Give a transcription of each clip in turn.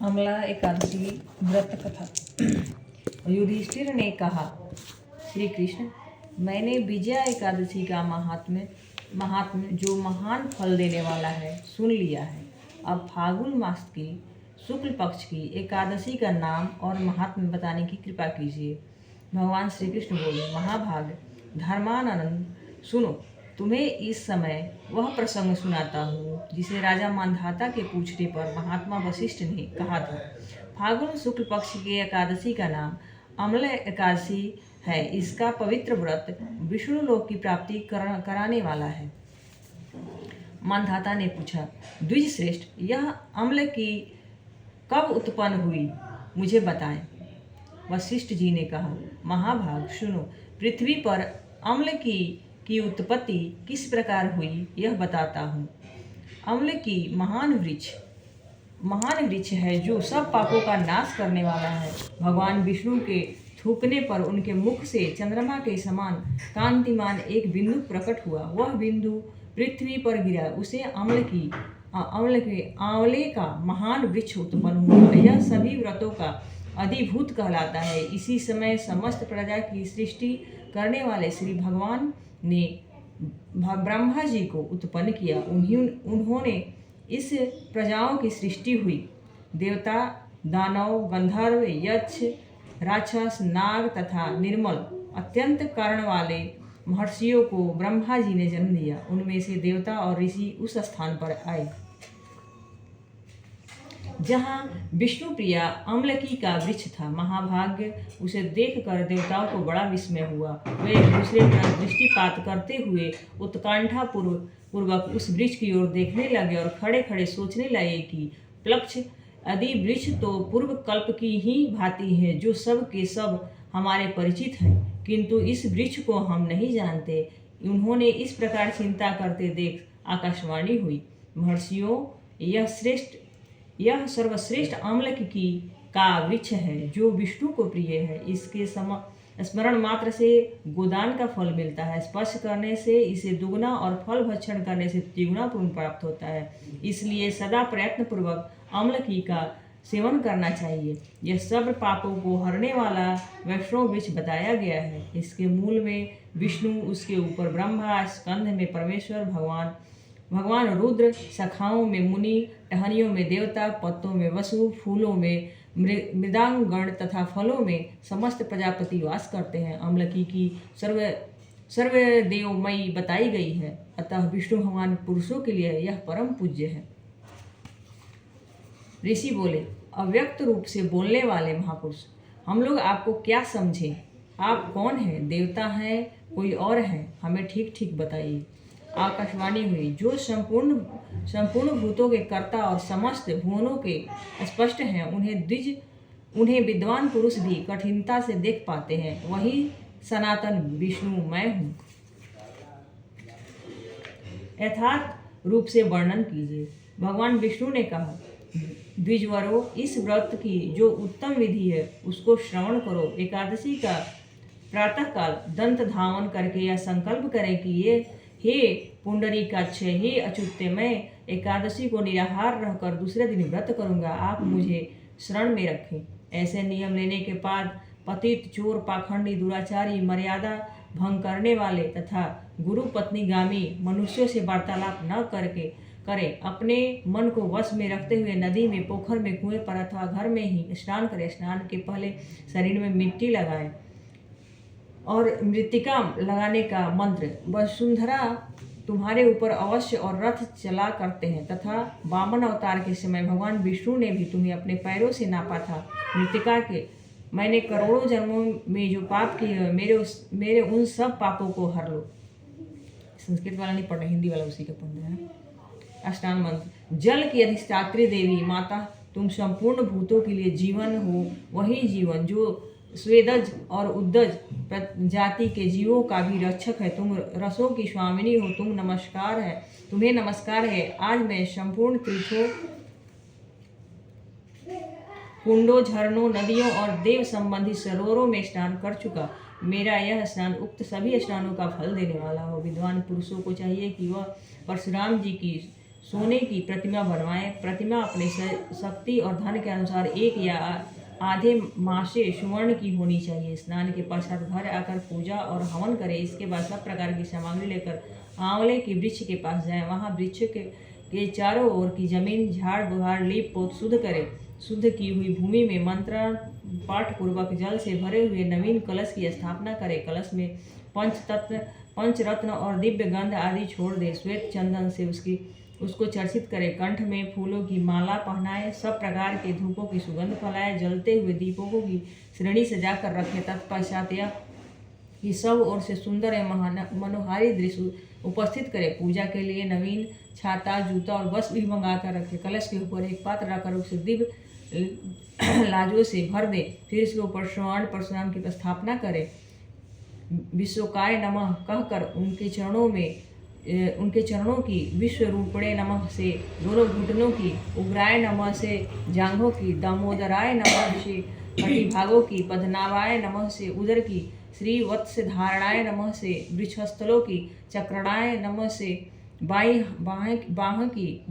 अमला एकादशी व्रत कथा। युधिष्ठिर ने कहा, श्री कृष्ण, मैंने विजया एकादशी का महात्म्य जो महान फल देने वाला है सुन लिया है। अब फाल्गुन मास की शुक्ल पक्ष की एकादशी का नाम और महात्म्य बताने की कृपा कीजिए। भगवान श्री कृष्ण बोले, महाभाग धर्मानंद, सुनो, तुम्हें इस समय वह प्रसंग सुनाता हूँ जिसे राजा मांधाता के पूछने पर महात्मा वशिष्ठ ने कहा था। फाल्गुन शुक्ल पक्ष की एकादशी का नाम अम्ल एकादशी है। इसका पवित्र व्रत विष्णु लोक की प्राप्ति कराने वाला है। मांधाता ने पूछा, द्विज श्रेष्ठ, यह अम्ल की कब उत्पन्न हुई, मुझे बताएं। वशिष्ठ जी ने कहा, महाभाग सुनो, पृथ्वी पर अम्ल की उत्पत्ति किस प्रकार हुई यह बताता हूँ। अम्ल की महान वृक्ष है जो सब पापों का नाश करने वाला है। भगवान विष्णु के थूकने पर उनके मुख से चंद्रमा के समान कांतिमान एक बिंदु प्रकट हुआ। वह बिंदु पृथ्वी पर गिरा, उसे आंवले का महान वृक्ष उत्पन्न हुआ। यह सभी व्रतों का अधिभूत कहलाता है। इसी समय समस्त प्रजा की सृष्टि करने वाले श्री भगवान ने ब्रह्मा जी को उत्पन्न किया। उन्होंने इस प्रजाओं की सृष्टि हुई। देवता, दानव, गंधर्व, यक्ष, राक्षस, नाग तथा निर्मल अत्यंत कारण वाले महर्षियों को ब्रह्मा जी ने जन्म दिया। उनमें से देवता और ऋषि उस स्थान पर आए जहाँ विष्णु प्रिया अम्लकी का वृक्ष था। महाभाग्य उसे देखकर देवताओं को बड़ा विस्मय हुआ। वे एक दूसरे पर दृष्टिपात करते हुए उत्कंठा पूर्वक उस वृक्ष की ओर देखने लगे और खड़े खड़े सोचने लगे कि प्लक्ष आदि वृक्ष तो पूर्व कल्प की ही भांति है, जो सब के सब हमारे परिचित हैं, किंतु इस वृक्ष को हम नहीं जानते। उन्होंने इस प्रकार चिंता करते देख आकाशवाणी हुई, महर्षियों, यह सर्वश्रेष्ठ अम्ल का वृक्ष है जो विष्णु को प्रिय है। इसके स्मरण मात्र से गोदान का फल मिलता है। स्पर्श करने से इसे दुगुना और फल भक्षण करने से तिगुना पुण्य प्राप्त होता है। इसलिए सदा प्रयत्न पूर्वक अम्लकी का सेवन करना चाहिए। यह सब पापों को हरने वाला वैष्णव वृक्ष बताया गया है। इसके मूल में विष्णु, उसके ऊपर ब्रह्मा, स्कंध में परमेश्वर भगवान रुद्र, शाखाओं में मुनि, टहनियों में देवता, पत्तों में वसु, फूलों में मृदांगण तथा फलों में समस्त प्रजापति वास करते हैं। अम्लकी की सर्वदेवमयी बताई गई है, अतः विष्णु भगवान पुरुषों के लिए यह परम पूज्य है। ऋषि बोले, अव्यक्त रूप से बोलने वाले महापुरुष, हम लोग आपको क्या समझें? आप कौन हैं? देवता हैं, कोई और हैं? हमें ठीक ठीक बताइए। आकाशवाणी हुई, जो संपूर्ण भूतों के कर्ता और समस्त भुवनों के स्पष्ट हैं, उन्हें विद्वान पुरुष भी कठिनता से देख पाते हैं। वही सनातन विष्णु मैं हूँ। यथार्थ रूप से वर्णन कीजिए। भगवान विष्णु ने कहा, द्विजवरों, इस व्रत की जो उत्तम विधि है उसको श्रवण करो। एकादशी का प्रातःकाल दंत धावन करके यह संकल्प करें कि ये हे पुंडरीकाक्ष, हे अच्युत्य, मैं एकादशी को निराहार रहकर दूसरे दिन व्रत करूंगा। आप मुझे शरण में रखें। ऐसे नियम लेने के बाद पतित, चोर, पाखंडी, दुराचारी, मर्यादा भंग करने वाले तथा गुरु पत्नीगामी मनुष्यों से वार्तालाप न करें। अपने मन को वश में रखते हुए नदी में, पोखर में, कुएं पर अथवा घर में ही स्नान करें। स्नान के पहले शरीर में मिट्टी लगाएं और मृत्तिका लगाने का मंत्र वसुंधरा तुम्हारे ऊपर अवश्य और रथ चला करते हैं। तथा वामन अवतार के समय भगवान विष्णु ने भी तुम्हें अपने पैरों से नापा था। मृत्तिका के मैंने करोड़ों जन्मों में जो पाप किए, मेरे उन सब पापों को हर लो। संस्कृत वाला नहीं पढ़ रहा, हिंदी वाला उसी का पढ़ रहा है। अष्टांग मंत्र, जल की अधिष्ठात्री देवी माता, तुम संपूर्ण भूतों के लिए जीवन हो। वही जीवन जो स्वेदज और उद्दज जाति के जीवों का भी रक्षक है। तुम रसों की स्वामिनी हो। तुम्हें नमस्कार है। आज मैं संपूर्ण तीर्थों, कुंडों, झरनों, नदियों और देव संबंधी सरोवरों में स्नान कर चुका। मेरा यह स्नान उक्त सभी स्नानों का फल देने वाला हो। विद्वान पुरुषों को चाहिए कि वह परशुराम जी की सोने की प्रतिमा बनवाएं। प्रतिमा अपने शक्ति और धन के अनुसार एक या आधे मासे स्वर्ण की होनी चाहिए। स्नान के पश्चात घर आकर पूजा और हवन करें। इसके बाद सब प्रकार की सामग्री लेकर आंवले के वृक्ष के पास जाएं। वहां वृक्ष के चारों ओर की जमीन झाड़ बुहार लीप पोत शुद्ध करें। शुद्ध की हुई भूमि में मंत्र पाठ पूर्वक जल से भरे हुए नवीन कलश की स्थापना करें। कलश में पंचरत्न और दिव्य गंध आदि छोड़ दे। श्वेत चंदन से उसको चर्चित करें। कंठ में फूलों की माला पहनाए। सब प्रकार के धूपों की सुगंध फैलाए। जलते हुए दीपकों की श्रेणी सजाकर रखे। तत्पश्चात यह कि सब ओर से सुंदर एवं मनोहारी दृश्य उपस्थित करे। पूजा के लिए नवीन छाता जूता और वस्त्र भी मंगा कर रखे। कलश के ऊपर एक पात्र रखकर उसे दिव्य लाजों से भर दे। फिर इसके ऊपर स्वर्ण परशुराम की स्थापना करे। विश्वकाय नमः कहकर उनके चरणों की, विश्वरूपणे नमः से दोनों घुटनों की, उग्राय नमः से जांघों की, दामोदराय नमः से कटिभागों की, पद्मनाभाय नमः से उदर की, श्री वत्स धारणाय नमः से वृक्षस्थलों की, चक्रणाय नमः से बाह की,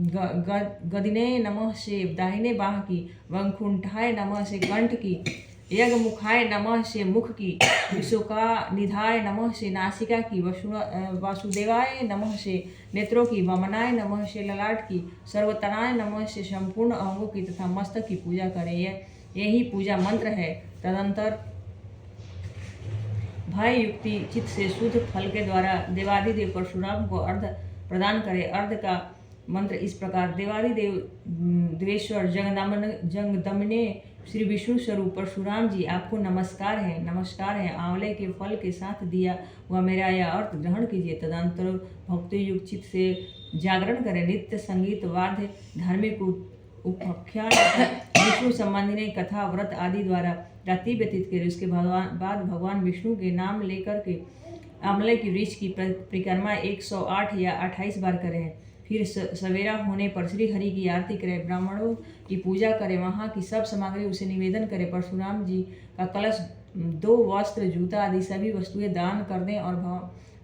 गदिने नमः से दाहिने बाह की, वंकुंठाय नमः से कंठ की, यज्ञमुखाय नमः से मुख की, विशोका निधाय नमः से नासिका की, वासुदेवाय नमः से नेत्रों की, वमनाय नमः से ललाट की, सर्वतनाय नमः से संपूर्ण अंगों की तथा मस्तक की पूजा करें। यही पूजा मंत्र है। तदंतर भय युक्ति चित्त से शुद्ध फल के द्वारा देवादिदेव परशुराम को अर्घ प्रदान करें। अर्घ का मंत्र इस प्रकार: देवादिदेव देवेश्वर जगदम्बिने श्री विष्णु स्वरूप परशुराम जी, आपको नमस्कार है, नमस्कार है। आंवले के फल के साथ दिया हुआ मेरा यह अर्थ ग्रहण कीजिए। तदंतर भक्ति युक्त चित्त से जागरण करें। नित्य संगीत वाद्य धार्मिक उपाख्यान विष्णु संबंधी कथा व्रत आदि द्वारा रात्रि व्यतीत करें। उसके बाद भगवान विष्णु के नाम लेकर के आंवले की वृक्ष की परिक्रमा 108 या 28 बार करें। फिर सवेरा होने पर श्री हरि की आरती करें। ब्राह्मणों की पूजा करें। वहाँ की सब सामग्री उसे निवेदन करें। परशुराम जी का कलश, 2 वस्त्र, जूता आदि सभी वस्तुएं दान कर दें और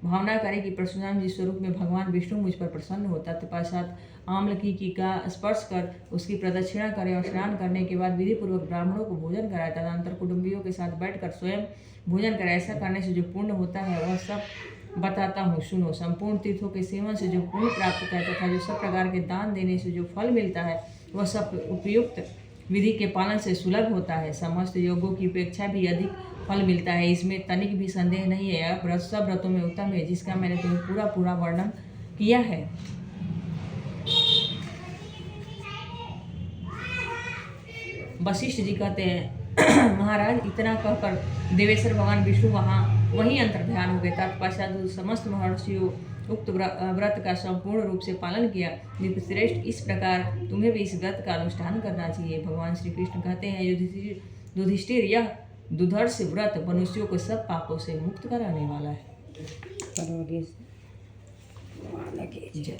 भावना करें कि परशुराम जी स्वरूप में भगवान विष्णु मुझ पर प्रसन्न होता। तत्पश्चात आम्लकी का स्पर्श कर उसकी प्रदक्षिणा करें और स्नान करने के बाद विधि पूर्वक ब्राह्मणों को भोजन कराएं। तदनंतर कुटुंबियों के साथ बैठकर स्वयं भोजन करें। ऐसा करने से जो पुण्य होता है वह सब बताता हूँ, सुनो। संपूर्ण तीर्थों के सेवन से जो पुण्य प्राप्त होता है तथा जो सब प्रकार के दान देने से जो फल मिलता है वह सब उपयुक्त विधि के पालन से सुलभ होता है। समस्त योगों की अपेक्षा भी अधिक फल मिलता है, इसमें तनिक भी संदेह नहीं है। यह व्रत सब व्रतों में उत्तम है, जिसका मैंने तुम्हें पूरा वर्णन किया है। वशिष्ठ जी कहते हैं, महाराज, इतना कहकर देवेश्वर भगवान विष्णु वहीं अंतर्ध्यान हो गए। तत्पश्चात समस्त महर्षियों उक्त व्रत का संपूर्ण रूप से पालन किया। नित्यश्रेष्ठ, इस प्रकार तुम्हें भी इस व्रत का अनुष्ठान करना चाहिए। भगवान श्री कृष्ण कहते हैं, युधिष्ठिर, यह दुर्धर्ष व्रत मनुष्यों को सब पापों से मुक्त कराने वाला है। जय।